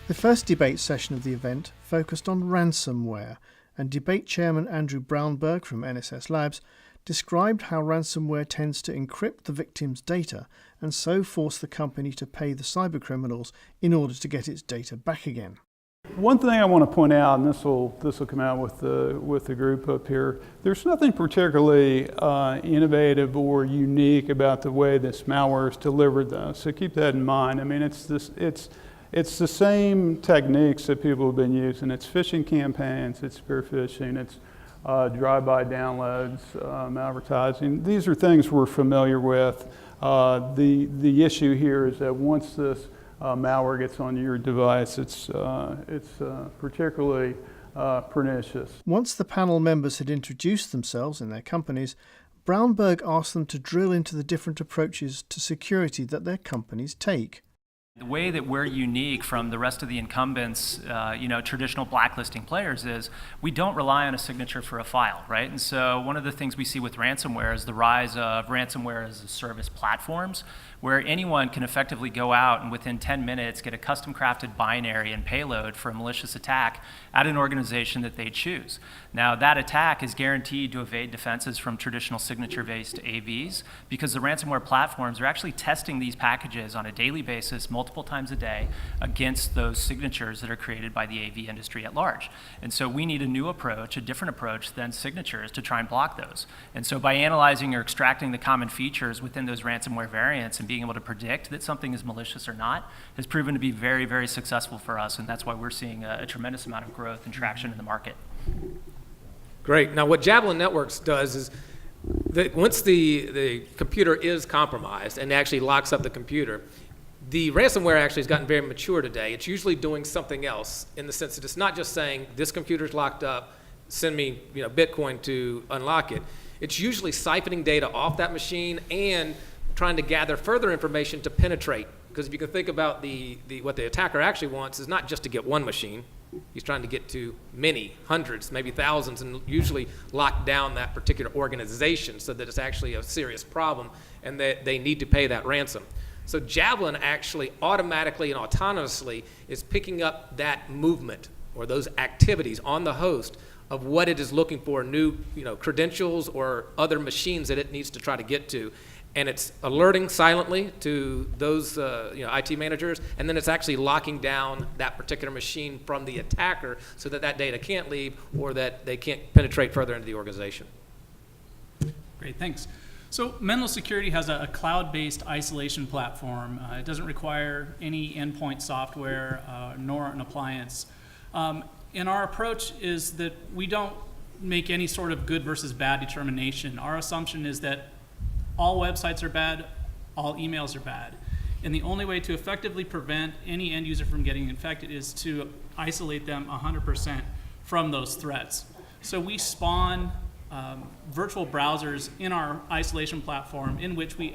The first debate session of the event focused on ransomware, and debate chairman Andrew Brownberg from NSS Labs described how ransomware tends to encrypt the victim's data and so force the company to pay the cybercriminals in order to get its data back again. One thing I want to point out, and this will come out with the group up here, there's nothing particularly innovative or unique about the way this malware is delivered, though. So keep that in mind. I mean, it's the same techniques that people have been using. It's phishing campaigns, it's spear-phishing, it's drive-by downloads, advertising. These are things we're familiar with. The issue here is that once this malware gets on your device, it's particularly pernicious. Once the panel members had introduced themselves and their companies, Brownberg asked them to drill into the different approaches to security that their companies take. The way that we're unique from the rest of the incumbents, traditional blacklisting players, is we don't rely on a signature for a file, right? And so one of the things we see with ransomware is the rise of ransomware as a service platforms, where anyone can effectively go out and within 10 minutes get a custom crafted binary and payload for a malicious attack at an organization that they choose. Now that attack is guaranteed to evade defenses from traditional signature-based AVs because the ransomware platforms are actually testing these packages on a daily basis, multiple times a day, against those signatures that are created by the AV industry at large. And so we need a new approach, a different approach than signatures to try and block those. And so by analyzing or extracting the common features within those ransomware variants and being able to predict that something is malicious or not has proven to be very, very successful for us, and that's why we're seeing a tremendous amount of growth and traction in the market. Great. Now what Javelin Networks does is that once the computer is compromised and actually locks up the computer, the ransomware actually has gotten very mature today. It's usually doing something else in the sense that it's not just saying, this computer's locked up, send me Bitcoin to unlock it. It's usually siphoning data off that machine and trying to gather further information to penetrate. Because if you can think about what the attacker actually wants is not just to get one machine. He's trying to get to many, hundreds, maybe thousands, and usually lock down that particular organization so that it's actually a serious problem and that they need to pay that ransom. So Javelin actually automatically and autonomously is picking up that movement or those activities on the host of what it is looking for, new credentials or other machines that it needs to try to get to. And it's alerting silently to those IT managers, and then it's actually locking down that particular machine from the attacker so that that data can't leave or that they can't penetrate further into the organization. Great, thanks. So Menlo Security has a cloud-based isolation platform. It doesn't require any endpoint software nor an appliance. And our approach is that we don't make any sort of good versus bad determination. Our assumption is that all websites are bad, all emails are bad. And the only way to effectively prevent any end user from getting infected is to isolate them 100% from those threats. So we spawn virtual browsers in our isolation platform in which we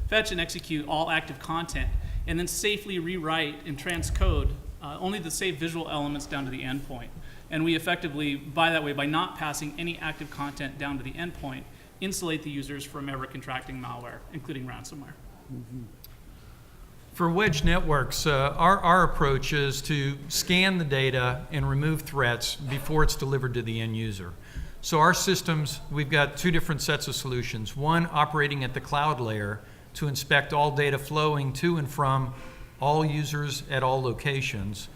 fetch and execute all active content, and then safely rewrite and transcode only the safe visual elements down to the endpoint. And we effectively, by not passing any active content down to the endpoint, insulate the users from ever contracting malware, including ransomware. Mm-hmm. For Wedge networks, our approach is to scan the data and remove threats before it's delivered to the end user. So our systems, we've got two different sets of solutions. One operating at the cloud layer to inspect all data flowing to and from all users at all locations.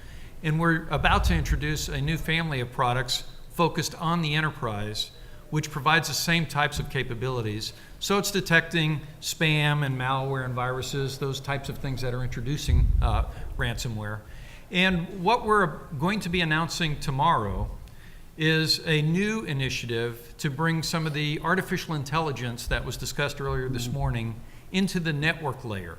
And we're about to introduce a new family of products focused on the enterprise, which provides the same types of capabilities. So it's detecting spam and malware and viruses, those types of things that are introducing ransomware. And what we're going to be announcing tomorrow is a new initiative to bring some of the artificial intelligence that was discussed earlier this morning into the network layer,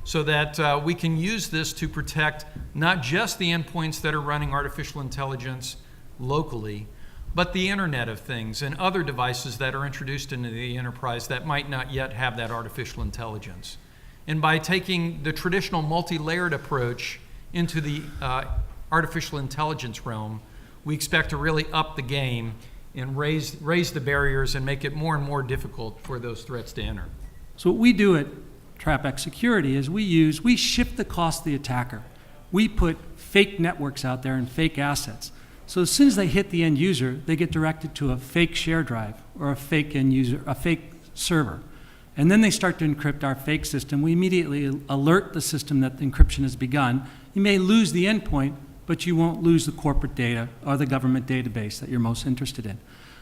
so that we can use this to protect not just the endpoints that are running artificial intelligence locally, but the Internet of Things and other devices that are introduced into the enterprise that might not yet have that artificial intelligence. And by taking the traditional multi-layered approach into the artificial intelligence realm, we expect to really up the game and raise the barriers and make it more and more difficult for those threats to enter. So what we do at Trapx Security is we shift the cost of the attacker. We put fake networks out there and fake assets. So as soon as they hit the end user, they get directed to a fake share drive or a fake end user, a fake server. And then they start to encrypt our fake system. We immediately alert the system that the encryption has begun. You may lose the endpoint, but you won't lose the corporate data or the government database that you're most interested in.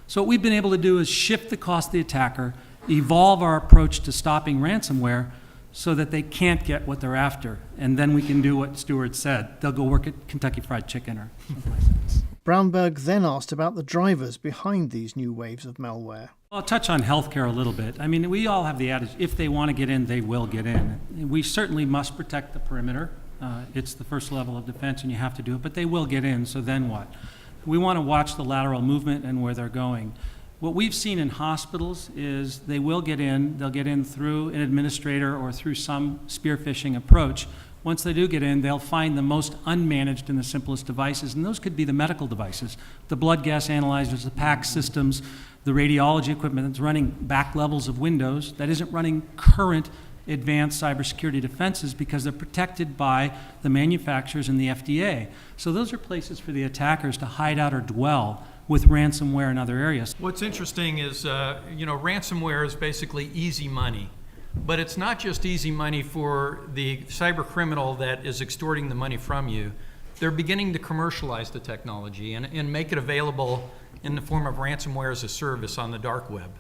So what we've been able to do is shift the cost of the attacker, evolve our approach to stopping ransomware so that they can't get what they're after. And then we can do what Stuart said. They'll go work at Kentucky Fried Chicken or someplace else. Brownberg then asked about the drivers behind these new waves of malware. I'll touch on healthcare a little bit. I mean, we all have the adage, if they want to get in, they will get in. We certainly must protect the perimeter. It's the first level of defense, and you have to do it, but they will get in, so then what? We want to watch the lateral movement and where they're going. What we've seen in hospitals is they will get in. They'll get in through an administrator or through some spear-phishing approach. Once they do get in, they'll find the most unmanaged and the simplest devices, and those could be the medical devices, the blood gas analyzers, the PACS systems, the radiology equipment that's running back levels of Windows that isn't running current advanced cybersecurity defenses because they're protected by the manufacturers and the FDA. So those are places for the attackers to hide out or dwell with ransomware in other areas. What's interesting is, ransomware is basically easy money. But it's not just easy money for the cyber criminal that is extorting the money from you. They're beginning to commercialize the technology and make it available in the form of ransomware as a service on the dark web.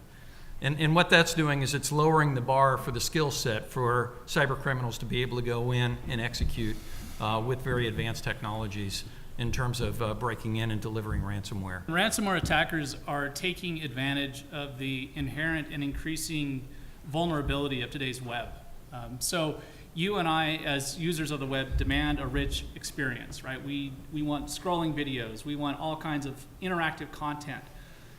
And what that's doing is it's lowering the bar for the skill set for cyber criminals to be able to go in and execute with very advanced technologies in terms of breaking in and delivering ransomware. Ransomware attackers are taking advantage of the inherent and increasing vulnerability of today's web. So you and I, as users of the web, demand a rich experience, right? We want scrolling videos. We want all kinds of interactive content.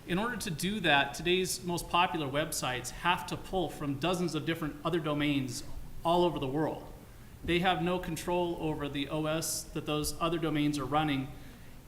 In order to do that, today's most popular websites have to pull from dozens of different other domains all over the world. They have no control over the OS that those other domains are running.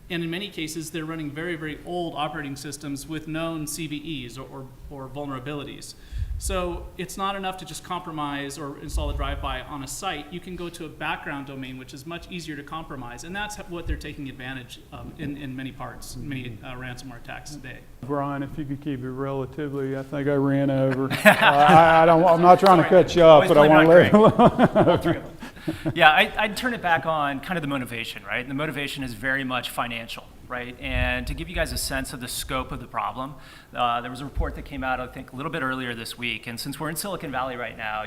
And in many cases, they're running very, very old operating systems with known CVEs or vulnerabilities. So it's not enough to just compromise or install a drive-by on a site. You can go to a background domain, which is much easier to compromise. And that's what they're taking advantage in many parts, many ransomware attacks today. Bryan, if you could keep it relatively, I think I ran over. I'm not trying to cut you off, but I want to let Yeah, I'd turn it back on kind of the motivation, right? And the motivation is very much financial, right? And to give you guys a sense of the scope of the problem, there was a report that came out, I think, a little bit earlier this week. And since we're in Silicon Valley right now,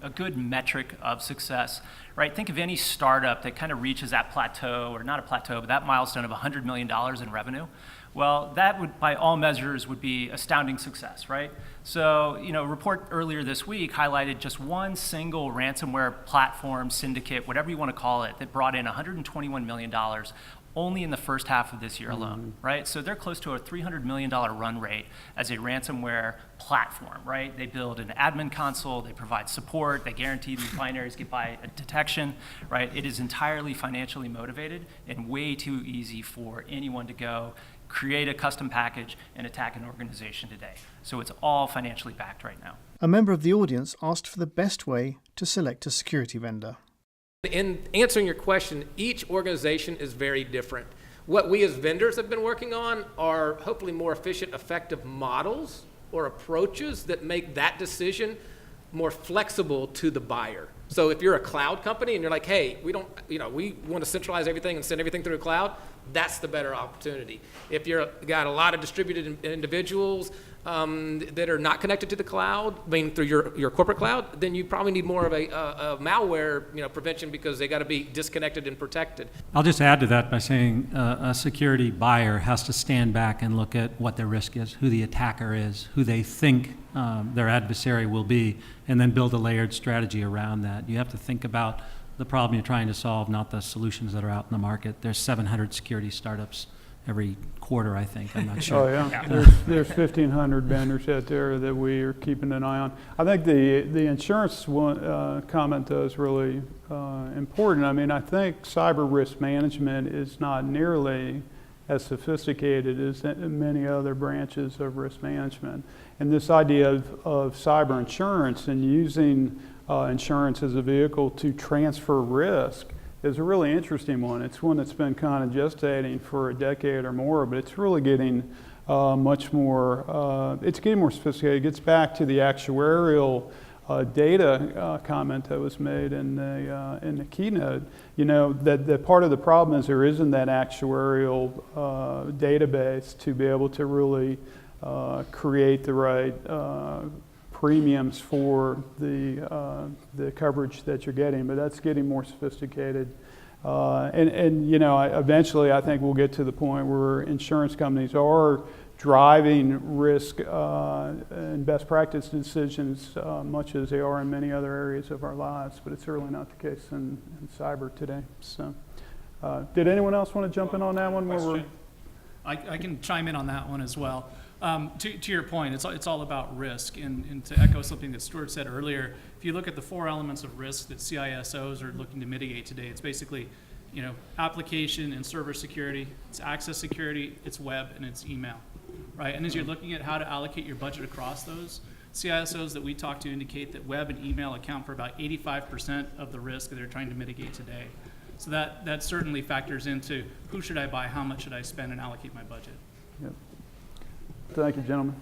a good metric of success, right? Think of any startup that kind of reaches that plateau, or not a plateau, but that milestone of $100 million in revenue. Well, that would, by all measures, would be astounding success, right? So, a report earlier this week highlighted just one single ransomware platform, syndicate, whatever you want to call it, that brought in $121 million only in the first half of this year alone, right? So they're close to a $300 million run rate as a ransomware platform, right? They build an admin console, they provide support, they guarantee these binaries get by detection, right? It is entirely financially motivated and way too easy for anyone to go create a custom package and attack an organization today. So it's all financially backed right now. A member of the audience asked for the best way to select a security vendor. In answering your question, each organization is very different. What we as vendors have been working on are hopefully more efficient, effective models or approaches that make that decision more flexible to the buyer. So if you're a cloud company and you're like, hey, we want to centralize everything and send everything through the cloud, that's the better opportunity. If you've got a lot of distributed individuals that are not connected to the cloud, through your corporate cloud, then you probably need more of a malware prevention because they got to be disconnected and protected. I'll just add to that by saying a security buyer has to stand back and look at what their risk is, who the attacker is, who they think their adversary will be, and then build a layered strategy around that. You have to think about the problem you're trying to solve, not the solutions that are out in the market. There's 700 security startups every quarter, I think. I'm not sure. Oh, yeah. There's 1,500 vendors out there that we are keeping an eye on. I think the insurance comment, though, is really important. I mean, I think cyber risk management is not nearly as sophisticated as many other branches of risk management. And this idea of cyber insurance and using insurance as a vehicle to transfer risk is a really interesting one. It's one that's been kind of gestating for a decade or more, but it's really getting much more, it's getting more sophisticated. It gets back to the actuarial data comment that was made in the keynote. You know, that part of the problem is there isn't that actuarial database to be able to really create the right premiums for the coverage that you're getting, but that's getting more sophisticated. And you know, eventually I think we'll get to the point where insurance companies are driving risk and best practice decisions much as they are in many other areas of our lives, but it's certainly not the case in cyber today. So, did anyone else want to jump in on that one? I can chime in on that one as well. To your point, it's all about risk, and to echo something that Stuart said earlier, if you look at the 4 elements of risk that CISOs are looking to mitigate today, it's basically, you know, application and server security, it's access security, it's web, and it's email, right? And as you're looking at how to allocate your budget across those, CISOs that we talk to indicate that web and email account for about 85% of the risk that they're trying to mitigate today. So that certainly factors into who should I buy, how much should I spend, and allocate my budget. Yep. Thank you, gentlemen.